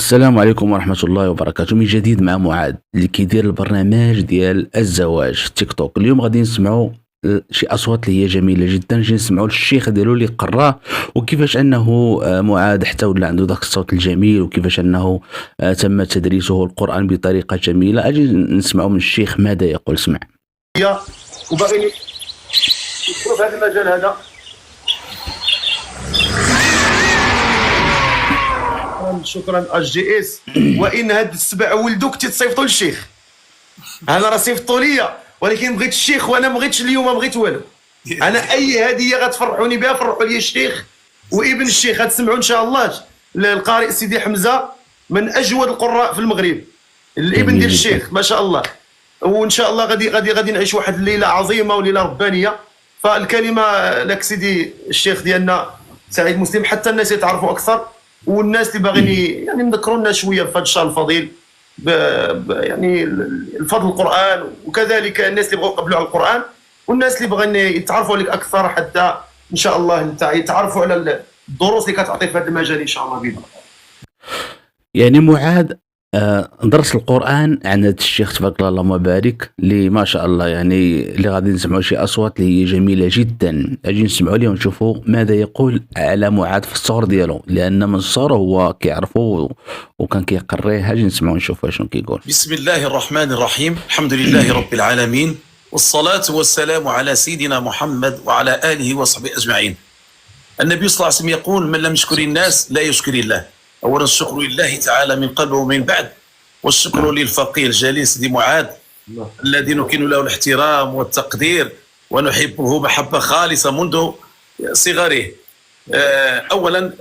السلام عليكم ورحمة الله وبركاته. من جديد مع معاذ اللي كيدير البرنامج ديال الزواج في تيك توك. اليوم غادي نسمعوا شي اصوات اللي هي جميله جدا. نجي نسمعوا الشيخ ديالو اللي قراه وكيفاش انه معاذ حتى ولا عنده ذاك الصوت الجميل، وكيفاش انه تم تدريسه القرآن بطريقة جميلة. اجي نسمعوا من الشيخ ماذا يقول. اسمع. وباغيين يدخلوا في هذا المجال هذا. شكرا اش جي اس. وان هاد السبع ولدوك تيتصيفطوا للشيخ، انا راه صيفطوا ليا ولكن بغيت الشيخ وانا ما بغيتش اليوم، ما بغيت والو. انا اي هديه غتفرحوني بها فرحوا لي الشيخ وابن الشيخ. غتسمعوا ان شاء الله القارئ سيدي حمزه من اجود القراء في المغرب، الابن ديال الشيخ ما شاء الله. وان شاء الله غادي نعيش واحد الليله عظيمه وليله ربانيه. فالكلمه لك سيدي الشيخ ديالنا سعيد مسلم، حتى الناس يتعرفوا اكثر، والناس اللي باغيين يعني نذكروا لنا شويه بهذا الشهر الفضيل يعني الفضل القران، وكذلك الناس اللي بغاو يقبلوا على القران، والناس اللي باغيين يتعرفوا عليك اكثر حتى ان شاء الله يتعرفوا على الدروس اللي كتعطي في هذا المجال ان شاء الله باذن الله. يعني معاذ درس القرآن عن هذا الشيخ تبارك الله اللهم بارك اللي ما شاء الله، يعني اللي غادي نسمعوا شي أصوات اللي هي جميلة جدا. أجي نسمعوا اليوم نشوفوا ماذا يقول على معاذ في الصغر ديالو، لأن من الصغر هو كيعرفه وكان كيقريه. أجي نسمعوا نشوفوا شنو كيقول. بسم الله الرحمن الرحيم، الحمد لله رب العالمين، والصلاة والسلام على سيدنا محمد وعلى آله وصحبه أجمعين. النبي صلى الله عليه وسلم يقول: من لم يشكر الناس لا يشكر الله. أولا الشكر لله تعالى من قبل ومن بعد، والشكر للفقيه الجليل سيدي معاذ الذي نكن له الاحترام والتقدير ونحبه محبة خالصة منذ صغره. أولا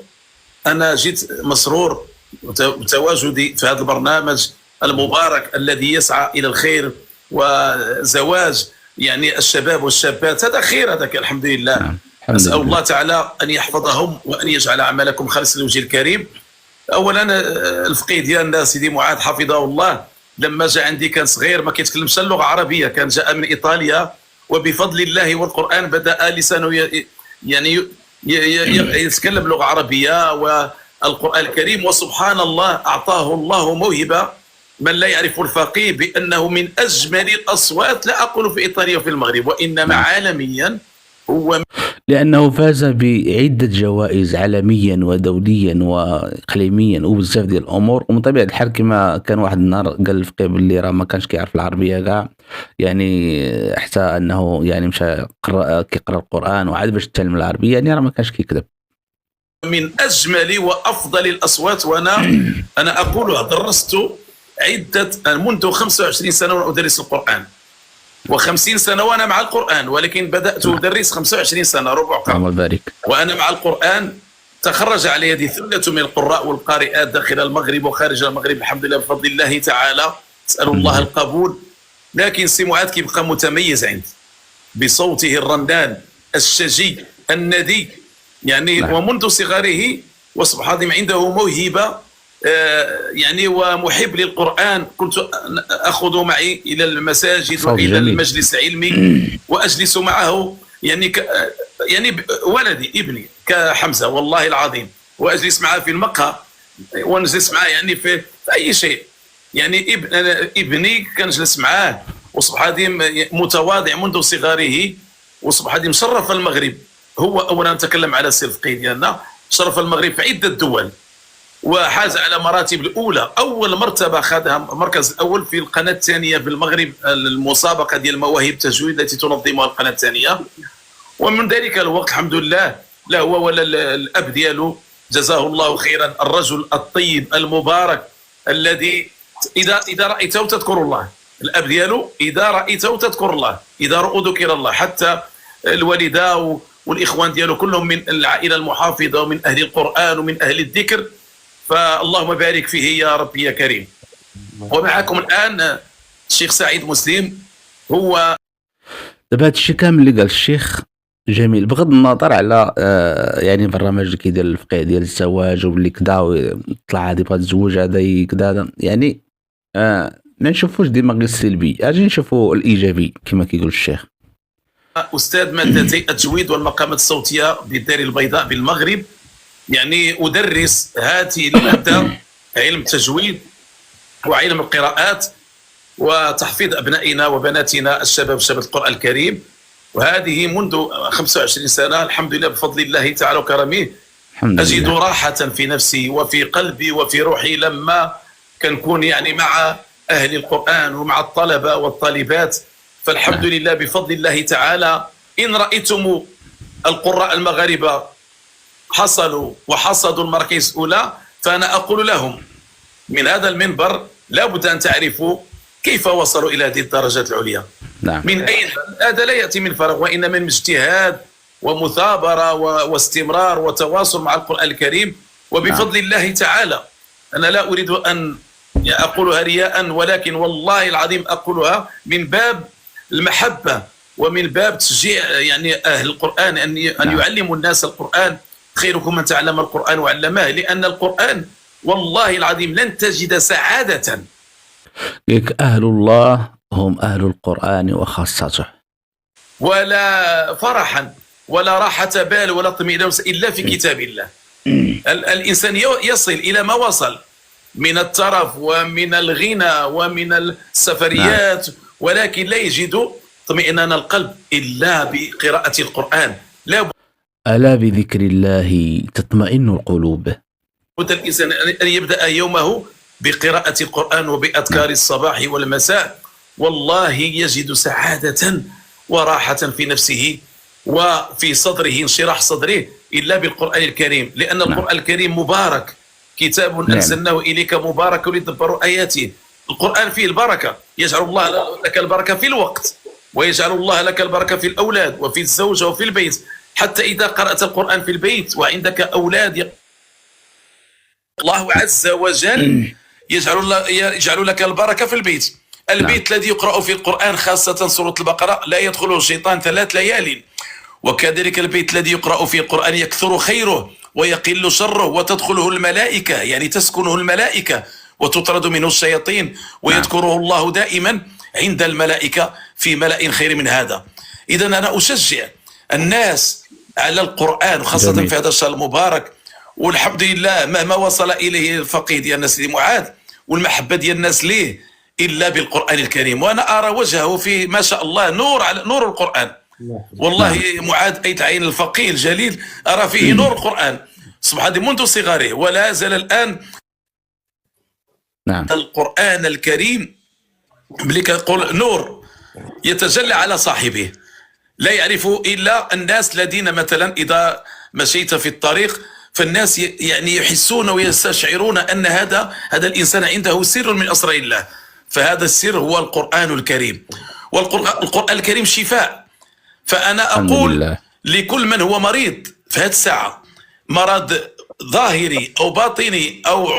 أنا جيت مسرور بتواجدي في هذا البرنامج المبارك الذي يسعى إلى الخير وزواج يعني الشباب والشابات. هذا خير، هذا الحمد لله. أسأل الله تعالى أن يحفظهم وأن يجعل عملكم خالصا لوجه الكريم. اولا الفقيه ديالنا سيدي معاذ حفظه الله لما جاء عندي كان صغير ما كيتكلمش اللغه العربيه، كان جاء من ايطاليا، وبفضل الله والقران بدا لسانه يعني يتكلم اللغه العربيه والقران الكريم. وسبحان الله اعطاه الله موهبه من لا يعرف الفقيه بانه من اجمل الاصوات، لا اقول في ايطاليا وفي المغرب وانما عالميا. هو لأنه فاز بعدة جوائز عالميا ودوليا وإقليميا وبزاف ديال الأمور. ومن طبيعة الحال كما كان واحد النهار قال الفقيه باللي راه ما كانش كيعرف العربية كاع، يعني حتى أنه يعني مشى كيقرأ القرآن وعاد باش يتعلم العربية، يعني راه ما كانش كيكذب. من أجمل وأفضل الأصوات، أنا أقولها درست عدة منذ 25 سنة وأنا أدرس القرآن، و50 سنة وأنا مع القرآن، ولكن بدأت أدرس 25 سنة ربع قرن. الله يبارك. وأنا مع القرآن تخرج على يدي ثلة من القراء والقارئات داخل المغرب وخارج المغرب الحمد لله بفضل الله تعالى. أسأل الله القبول. لكن سي معاذ كيبقى متميز عندي بصوته الرنان الشجي الندي يعني ومنذ صغره، وسبحان الله عنده موهبة يعني ومحب للقرآن. كنت أخذ معي إلى المساجد وإلى المجلس العلمي وأجلس معه يعني يعني ولدي ابني كحمزة والله العظيم، وأجلس معه في المقهى ونجلس معه يعني في أي شيء. يعني ابني كنجلس معاه، وسبحان الله متواضع منذ صغره، وسبحان الله مشرف المغرب. هو أولا نتكلم على سي الفقيه ديالنا، شرف المغرب في عدة دول وحاز على مراتب الأولى. أول مرتبة أخذها المركز الأول في القناة الثانية بالمغرب، المسابقة ديال مواهب التجويد التي تنظمها القناة الثانية. ومن ذلك الوقت الحمد لله لا هو ولا الأب ديالو جزاه الله خيرا، الرجل الطيب المبارك الذي إذا رأيته تذكر الله. الأب ديالو إذا رأيته تذكر الله، إذا رأوا ذكر الله. حتى الوالدة والإخوان ديالو كلهم من العائلة المحافظة ومن أهل القرآن ومن أهل الذكر، فاللهم بارك فيه يا رب يا كريم. ومعكم الآن الشيخ سعيد مسلم. هو دابا هذا الشيء كامل اللي قال الشيخ جميل، بغض النظر على يعني برنامج اللي كيدير الفقيه ديال الزواج واللي كدا وطلع هادي بغا تزوج هذا كدا، يعني ما نشوفوش ديما غير السلبي، اجي نشوفوا الايجابي كما كيقول الشيخ. أستاذ مادتي التجويد والمقامات الصوتية بالدار البيضاء بالمغرب، يعني أدرس هذه المادة علم التجويد وعلم القراءات وتحفيظ أبنائنا وبناتنا الشباب القرآن الكريم. وهذه منذ 25 سنة الحمد لله بفضل الله تعالى وكرمه أجد راحة في نفسي وفي قلبي وفي روحي لما كنكون يعني مع أهل القرآن ومع الطلبة والطالبات. فالحمد لله بفضل الله تعالى إن رأيتم القراء المغاربة حصلوا وحصدوا المراكز الأولى فأنا أقول لهم من هذا المنبر لا بد أن تعرفوا كيف وصلوا إلى هذه الدرجات العليا. من أين؟ هذا لا يأتي من فراغ، وإنما من اجتهاد ومثابرة واستمرار وتواصل مع القرآن الكريم. وبفضل الله تعالى أنا لا أريد أن أقولها رياء، ولكن والله العظيم أقولها من باب المحبة ومن باب تشجيع يعني أهل القرآن أن يعلموا الناس القرآن. خيركم من تعلم القرآن وعلمه، لأن القرآن والله العظيم لن تجد سعادة. أهل الله هم أهل القرآن وخاصته، ولا فرحا ولا راحة بال ولا اطمئنان إلا في كتاب الله. الإنسان يصل إلى ما وصل من الترف ومن الغنى ومن السفريات، ولكن لا يجد اطمئنان القلب إلا بقراءة القرآن. ألا بذكر الله تطمئن القلوب. بد الإنسان أن يبدأ يومه بقراءة القرآن وبأذكار الصباح والمساء، والله يجد سعادة وراحة في نفسه وفي صدره، انشراح صدره إلا بالقرآن الكريم، لأن القرآن الكريم مبارك، كتاب أنزلناه إليك مبارك لتدبروا آياته. القرآن فيه البركة، يجعل الله لك البركة في الوقت، ويجعل الله لك البركة في الأولاد وفي الزوجة وفي البيت. حتى إذا قرأت القرآن في البيت وعندك أولاد الله عز وجل يجعل لك البركة في البيت. البيت الذي يقرأ في القرآن خاصة سورة البقرة لا يدخله الشيطان 3 ليال، وكذلك البيت الذي يقرأ فيه القرآن يكثر خيره ويقل شره وتدخله الملائكة، يعني تسكنه الملائكة وتطرد منه الشياطين، ويذكره الله دائما عند الملائكة في ملأ خير من هذا. إذا أنا أشجع الناس على القرآن خاصة في هذا الشهر المبارك. والحمد لله مهما وصل إليه الفقيه ديال الناس لمعاذ والمحبة ديال الناس ليه إلا بالقرآن الكريم. وأنا أرى وجهه في ما شاء الله نور على نور القرآن. والله معاذ أيت عين الفقيه الجليل أرى فيه نور القرآن سبحانه منذ صغره ولا زال الآن. القرآن الكريم ملي كنقول نور يتجلى على صاحبه، لا يعرف إلا الناس الذين مثلا إذا مشيت في الطريق فالناس يعني يحسون ويستشعرون أن هذا الإنسان عنده سر من أسرار الله، فهذا السر هو القرآن الكريم. والقرآن الكريم شفاء. فأنا أقول لكل من هو مريض في هذه الساعة، مرض ظاهري أو باطني أو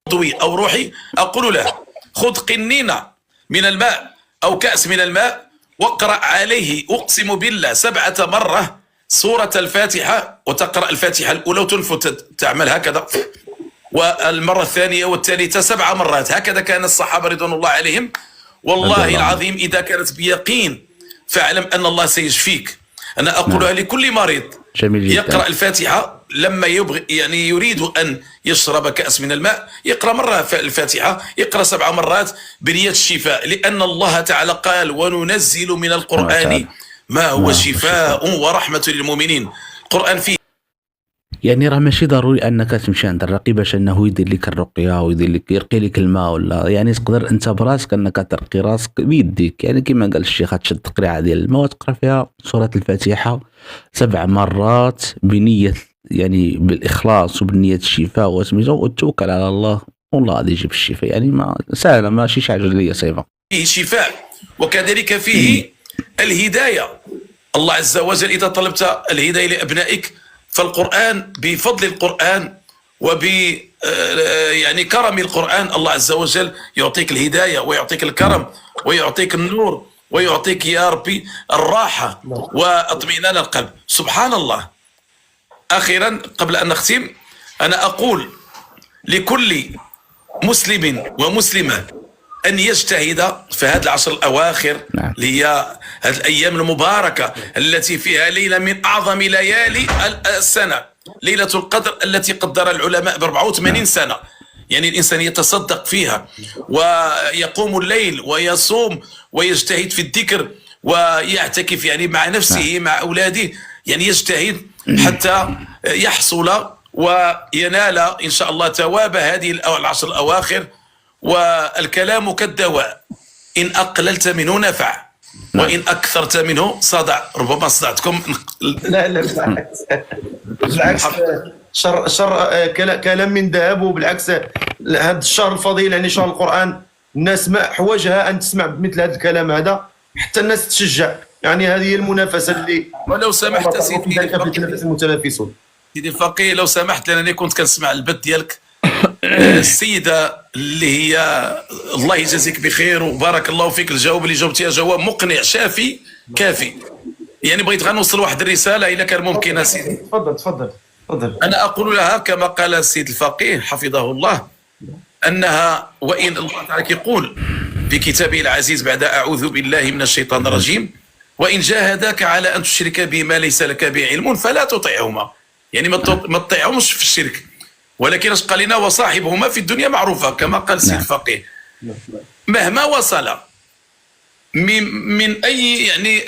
عضوي أو روحي، أقول له خذ قنينة من الماء أو كأس من الماء واقرأ عليه أقسم بالله 7 مرات سورة الفاتحة، وتقرأ الفاتحة الأولى وتنفت تعمل هكذا، والمرة الثانية والثالثة 7 مرات. هكذا كان الصحابة رضوان الله عليهم. والله العظيم إذا كانت بيقين فاعلم أن الله سيشفيك. أنا أقولها لكل مريض يقرأ الفاتحة لما يبغي يعني يريد أن يشرب كأس من الماء، يقرأ مرة الفاتحة، يقرأ 7 مرات بنية الشفاء، لأن الله تعالى قال وننزل من القرآن ما هو شفاء ورحمة للمؤمنين. القرآن فيه يعني راه ماشي ضروري انك تمشي عند الرقي باش انه يدير لك الرقيه ويدير لك يرقي لك الماء، ولا يعني تقدر انت براسك انك ترقي راسك بيديك. يعني كما قال الشيخ تشد قريعه ديال الماء وتقرا فيها سوره الفاتحه 7 مرات بنيه يعني بالاخلاص وبنيه الشفاء وسميتو، وتوكل على الله والله غادي يجيب الشفاء. يعني ما سهله، ماشي شي حاجه اللي هي صعيبه. فيه شفاء وكذلك فيه الهدايه. الله عز وجل اذا طلبت الهدايه لابنائك فالقرآن بفضل القرآن يعني كرم القرآن الله عز وجل يعطيك الهداية ويعطيك الكرم ويعطيك النور ويعطيك يا ربي الراحة واطمئنان القلب. سبحان الله. أخيرا قبل أن نختم أنا أقول لكل مسلم ومسلمة أن يجتهد في هذه العشر الأواخر اللي هي هذه الأيام المباركة التي فيها ليلة من أعظم ليالي السنة، ليلة القدر التي قدر العلماء ب 84 سنة. يعني الإنسان يتصدق فيها ويقوم الليل ويصوم ويجتهد في الذكر ويعتكف يعني مع نفسه مع أولاده، يعني يجتهد حتى يحصل وينال إن شاء الله ثواب هذه العشر الأواخر. والكلام كالدواء، إن أقللت منه نفع وإن أكثرت منه صدع. ربما صدعتكم. لا بالعكس، بالعكس شر كلام من ذهب. وبالعكس هذا الشهر الفضيل يعني شهر القرآن، الناس ما حوجها أن تسمع مثل هذا الكلام هذا حتى الناس تشجع. يعني هذه هي المنافسة اللي ولو سمحت سيدي المتنافسون. سيدي الفقيه لو سمحت، لأنني كنت كنسمع البث ديالك السيدة اللي هي الله يجازيك بخير وبارك الله فيك، الجواب اللي جاوبتيها جواب مقنع شافي كافي. يعني بغيت غير نوصل واحد الرسالة إذا كان ممكن. سيدي تفضل. أنا أقول لها كما قال السيد الفقيه حفظه الله، أنها وإن الله تعالى يقول في كتابه العزيز بعد أعوذ بالله من الشيطان الرجيم: وإن جاهداك على أن تشرك بما ليس لك به علم فلا تطعهما. يعني ما تطيعهمش في الشرك، ولكن اش قال لنا: وصاحبهما في الدنيا معروفة، كما قال السيد الفقيه. مهما وصل من أي يعني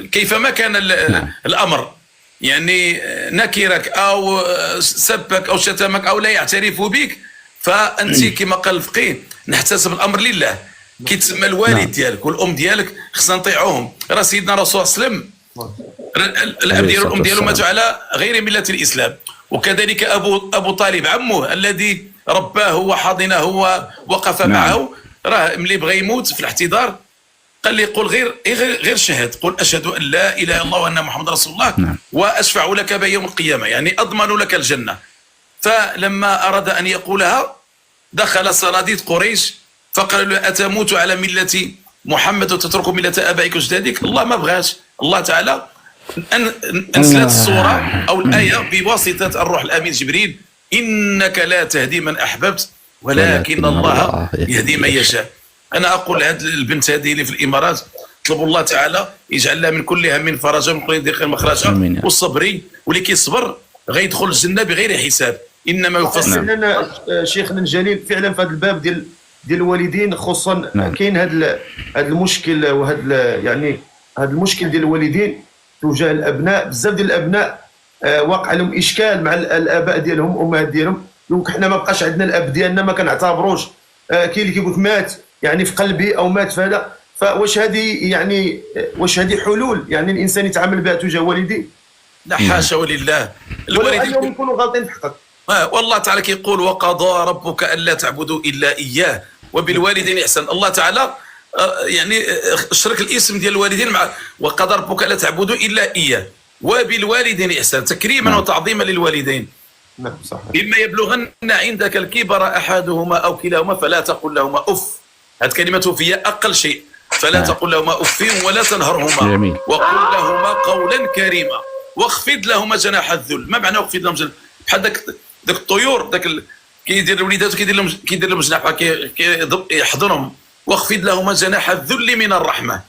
كيفما كان الأمر، يعني نكرك أو سبك أو شتمك أو لا يعترف بك، فأنت كما قال الفقيه نحتسب الأمر لله. كي تسمى الوالد ديالك والأم ديالك خصنا نطيعوهم. راه سيدنا الرسول صلى الله عليه وسلم الأب ديالو والأم ديالو ماتوا على غير ملة الإسلام، وكذلك أبو طالب عمه الذي رباه وحضنه ووقف معه، راه ملي بغى يموت في الاحتضار قال لي: قل غير شهد، قل أشهد أن لا إله إلا الله وأن محمد رسول الله وأشفع لك بيوم القيامة، يعني أضمن لك الجنة. فلما أراد أن يقولها دخل صناديد قريش فقال له: أتموت على ملة محمد وتترك ملة آبائك وأجدادك؟ الله ما بغاش. الله تعالى أنزلت السورة أو الآية بواسطة الروح الأمين جبريل: إنك لا تهدي من أحببت ولكن الله يهدي من يشاء. أنا أقول لهذه البنت هذه اللي في الإمارات: اطلبوا الله تعالى يجعل لها من كل هم فرجا ومن كل ضيق مخرجا، والصبري واللي كيصبر غيدخل الجنة بغير حساب. إنما يفصل لنا شيخنا الجليل فعلا في هذا الباب ديال الوالدين خصوصا. كاين هذا المشكل وهذا يعني هذا المشكل ديال الوالدين تجاه الابناء. بزاف ديال الابناء واقع لهم اشكال مع الاباء ديالهم والامهات ديالهم. يقول حنا ما بقاش عندنا الاب ديالنا، ما كنعتبروش. كاين اللي كيقول مات يعني في قلبي او مات في هذا. فواش هذه يعني واش هذه حلول يعني الانسان يتعامل بها تجاه والديه؟ لا حاشا ولله. الوالدين يكونوا غالطين في حقك. والله تعالى كيقول: وقضى ربك ألا تعبدوا إلا إياه وبالوالدين إحسان. الله تعالى يعني شرك الاسم ديال الوالدين مع وقضى ربك ألا تعبدوا إلا إياه وبالوالدين إحسان، تكريما وتعظيما للوالدين. نعم صح. إما يبلغن عندك الكبر أحدهما أو كلاهما فلا تقل لهما أف. هذه كلمة هي أقل شيء. فلا تقل لهما أف ولا تنهرهما وقل لهما قولا كريما واخفض لهما جناح الذل. ما معنى واخفض لهم جناح؟ بحال داك الطيور كيدير وليداتو كيدير لهم جناح يحضنهم. واخفض لهما جناح الذل من الرحمة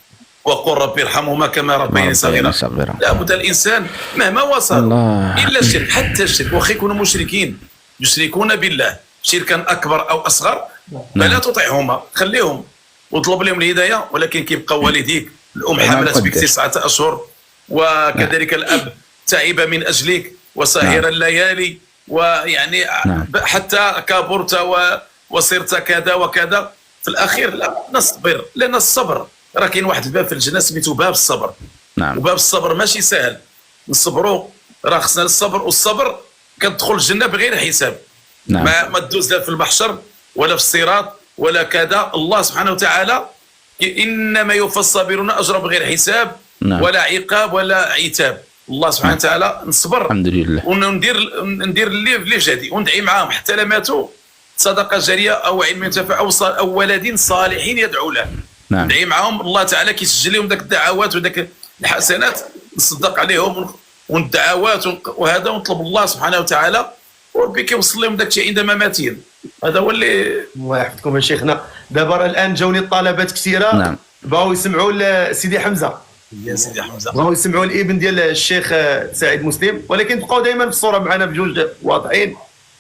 وقل ربي ارحمهما كما ربياني صغيرا. لابد الانسان مهما وصل الا الشرك، حتى الشرك واخا يكونوا مشركين يشركون بالله شركا اكبر او اصغر فلا تطيعهما، خليهم واطلب لهم الهدايه. ولكن كيبقى والديك، الام حملت بك 9 أشهر وكذلك الاب تعب من اجلك وسهر الليالي، ويعني حتى كبرت وصرت كذا وكذا. في الاخير لا نصبر، لان الصبر راه كاين واحد الباب في الجنه سميتو باب الصبر. وباب الصبر ماشي سهل نصبروا، راه خصنا الصبر، والصبر كتدخل الجنه بغير حساب. ما تدوز لا في المحشر ولا في الصراط ولا كذا. الله سبحانه وتعالى انما يوفى الصابرون اجرا بغير حساب ولا عقاب ولا عتاب. الله سبحانه وتعالى نصبر الحمد لله وندير اللي في جهدي وندعي معاهم حتى لا ماتوا صدقه جاريه او علم ينتفع او ولد صالحين يدعو له. ندعي معاهم، الله تعالى كيسجل لهم ذاك الدعوات وذاك الحسنات، نصدق عليهم والدعوات وهذا، ونطلب الله سبحانه وتعالى وربي كيوصل لهم داك الشيء عندما ماتين. هذا هو اللي الله يحفظكم يا شيخنا. دابا الان جاوني الطلبات كثيره بغاو يسمعوا سيدي حمزه. يا سيدي حمزه بغاو يسمعوا الابن ديال الشيخ سعيد مسلم، ولكن بقاو دائما في الصوره معنا بجوج واضحين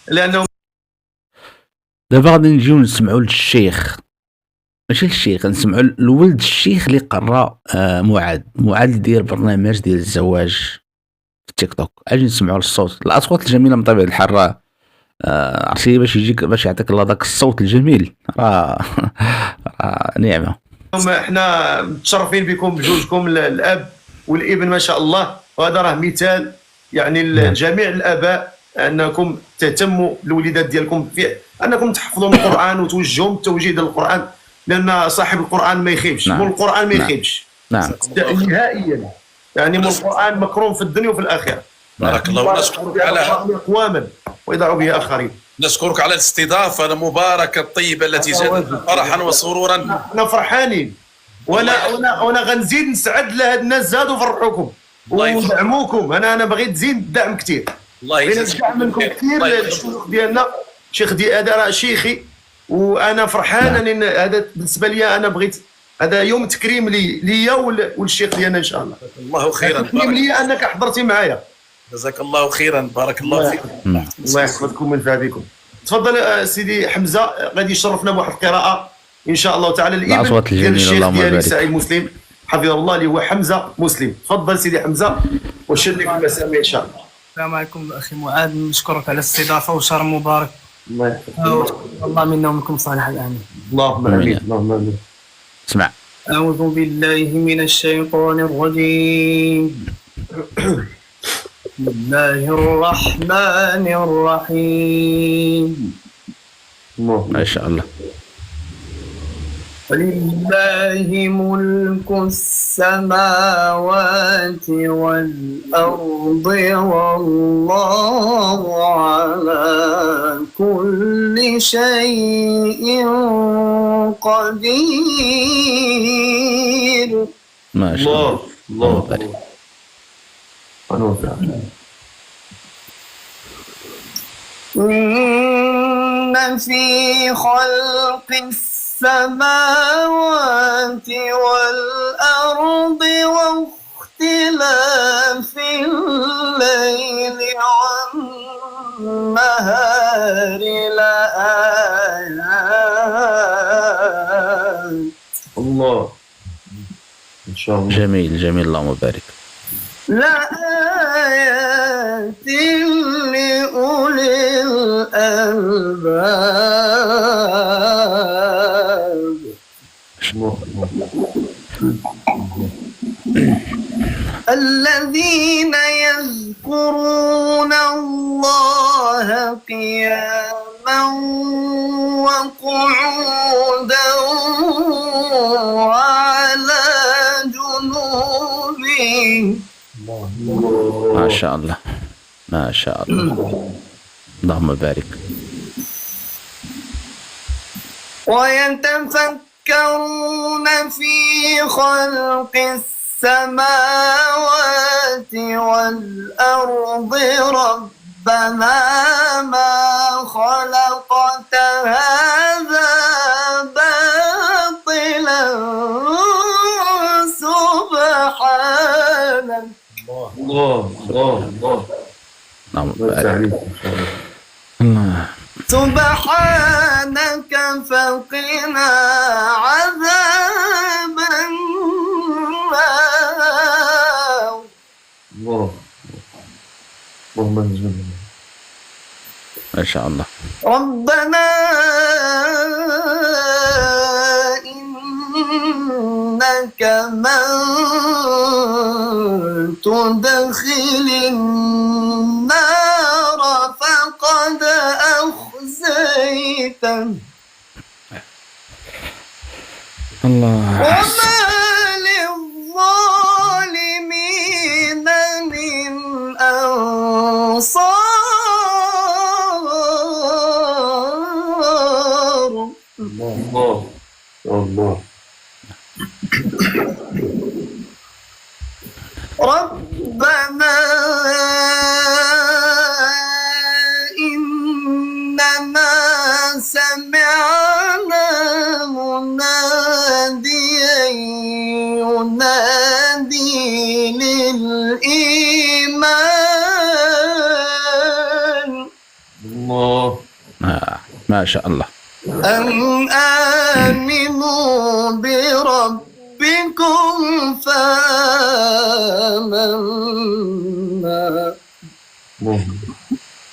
لانهم دابا غادي نجيو نسمعوا للشيخ، ماشي الشيخ، نسمعوا الولد الشيخ اللي قرا معاذ اللي داير برنامج ديال الزواج في التيك توك. اجي نسمعوا الصوت، الاصوات الجميله من طبيعه الحال. راه عرفتي باش يجيك باش يعطيك الله داك الصوت الجميل، راه نعمه. احنا متشرفين بكم بجوجكم، الاب والابن ما شاء الله، وهذا راه مثال يعني لجميع الاباء انكم تهتموا بالوليدات ديالكم في انكم تحفظوا القران وتوجهوا التوجيه ديال القران، لان صاحب القران ما يخيبش. نعم. مول القران ما يخيبش نعم نهائيا، يعني مول القران مكروم في الدنيا وفي الاخره. بارك الله. ونشكرك على اقواما ويضع به اخرين. نشكرك على الاستضافه المباركه الطيبه التي زادت فرحا وسرورا. احنا فرحانين، وانا غنزيد نسعد لهاد الناس زادوا فرحوكم وندعموكم. انا بغيت تزيد الدعم كثير، الله بغينا يجزيك ندعم منكم كثير الشيوخ ديالنا. شيخ هذا راه شيخي، وانا فرحان ان هذا بالنسبه لي. انا بغيت هذا يوم تكريم ليا والشيخ ديالنا ان شاء الله. الله خيرا. تكريم ليا انك حضرتي معايا. جزاك الله خيرا. بارك الله فيك. الله يحفظكم وينفع بكم. تفضل سيدي حمزه، غادي يشرفنا بواحد القراءه ان شاء الله تعالى الابن ديال الشيخ ديالي سعيد مسلم حفظه الله، اللي هو حمزه مسلم. تفضل سيدي حمزه وشرف المسامع ان شاء الله. السلام عليكم اخي معاذ، نشكرك على الاستضافه وشهر مبارك. الله يحفظك. الله منا ومنكم صالح الامين. اللهم امين. اللهم امين. اسمع. اعوذ بالله من الشيطان الرجيم. بسم الله الرحمن الرحيم. ما شاء الله. ولله ملك السماوات والأرض والله على كل شيء قدير. ما شاء الله. إن في خلق السماوات والأرض واختلاف الليل والنهار لآيات. الله ان شاء الله. جميل جميل، اللهم بارك. لآيات لأولي الألباب. الذين يذكرون الله قياما وقعودا وعلى جنوبهم. ما شاء الله ما شاء الله، اللهم بارك. ويتفكرون في خلق السماوات والأرض ربنا ما خلقت هذا باطلا سبحانك. الله اللهم بارك. الله. سبحانك فقنا عذاب النار. اللهم انزلنا. ما شاء الله. ربنا إنك من تدخل النار فقد أخزيته الله. وما للظالمين من أنصار. الله ربنا إننا سمعنا مناديا ينادي للإيمان. الله ما شاء الله. أن آمنوا بربكم فآمنا.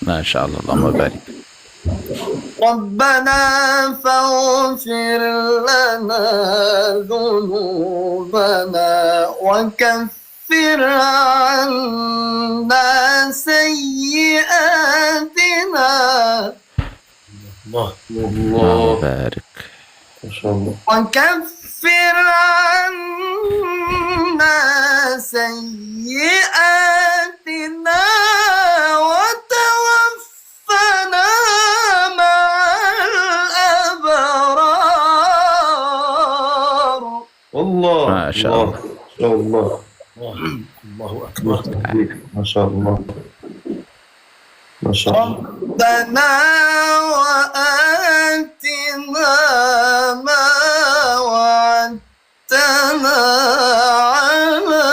ما شاء الله، اللهم بارك. ربنا فاغفر لنا ذنوبنا وكفر عنا سيئاتنا. اللهم بارك. ما شاء الله. وكفر عنا سيئاتنا وتوفنا مع الأبرار. والله ما شاء الله. ما شاء الله. الله أكبر. ما شاء الله. ما شاء الله. ربنا وآتنا ما وعدتنا على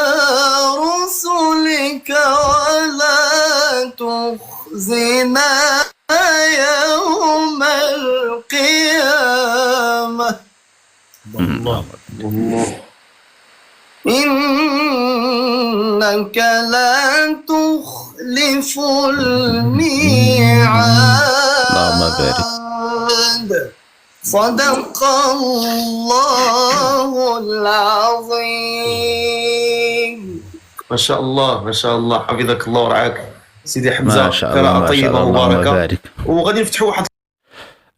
رسلك ولا تخزنا يوم القيامة الله إنك لا تخلف الميعاد. اللهم بارك. صدق الله العظيم. ما شاء الله. ما شاء الله. حفظك الله ورعاك سيدي حمزة. ما شاء الله، قراءة ما شاء طيبة الله، اللهم مباركة. بارك. وغادي نفتحوا واحد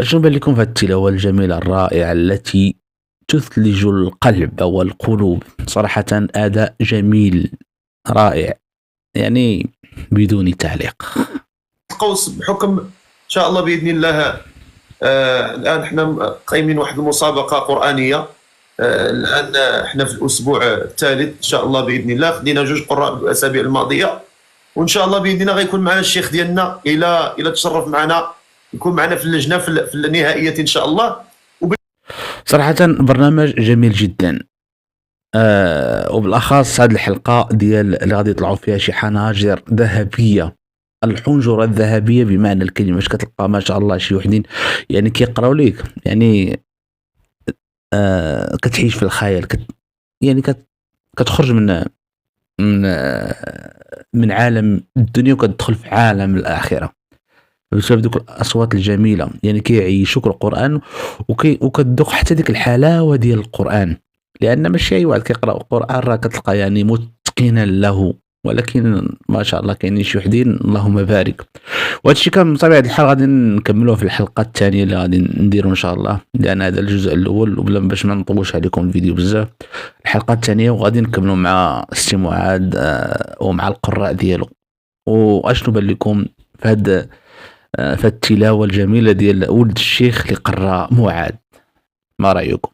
شنو بان لكم في التلاوة الجميلة الرائعة التي تثلج القلب والقلوب؟ صراحة أداء جميل رائع، يعني بدون تعليق. قوس بحكم ان شاء الله باذن الله. الان احنا قايمين واحد المسابقه قرانيه. الان احنا في الاسبوع الثالث ان شاء الله باذن الله. خدينا 2 قراء الاسابيع الماضيه، وان شاء الله باذن الله غيكون معنا الشيخ ديالنا الى تشرف معنا، يكون معنا في اللجنه في النهائيه ان شاء الله. صراحة برنامج جميل جدا، وبالاخص هذه الحلقة ديال اللي غادي يطلعوا فيها شي حناجر ذهبية، الحنجرة الذهبية بمعنى الكلمة. باش كتلقى ما شاء الله شي وحدين يعني كيقراو ليك، يعني كتعيش في الخيال، يعني كتخرج من عالم الدنيا وكتدخل في عالم الآخرة بسبب دوك الأصوات الجميلة. يعني كيعيشوك القرآن وكتذوق حتى ديك الحلاوة ديال القرآن، لأن ماشي أي واحد كيقرأ القرآن راه كتلقى يعني متقنا له، ولكن ما شاء الله كاينين شي وحدين اللهم بارك. وهذا الشيء كان بطبيعة الحال غادي نكملوه في الحلقة الثانية اللي غادي نديرو ان شاء الله، لان هذا الجزء الاول، وبلا باش ما نطولش عليكم الفيديو بزاف. الحلقة الثانية وغادي نكملوا مع سي معاذ ومع القراء ديالو. واشنو بان لكم في هاد التلاوة الجميلة ديال ولد الشيخ اللي قرا معاذ؟ ما رايكم؟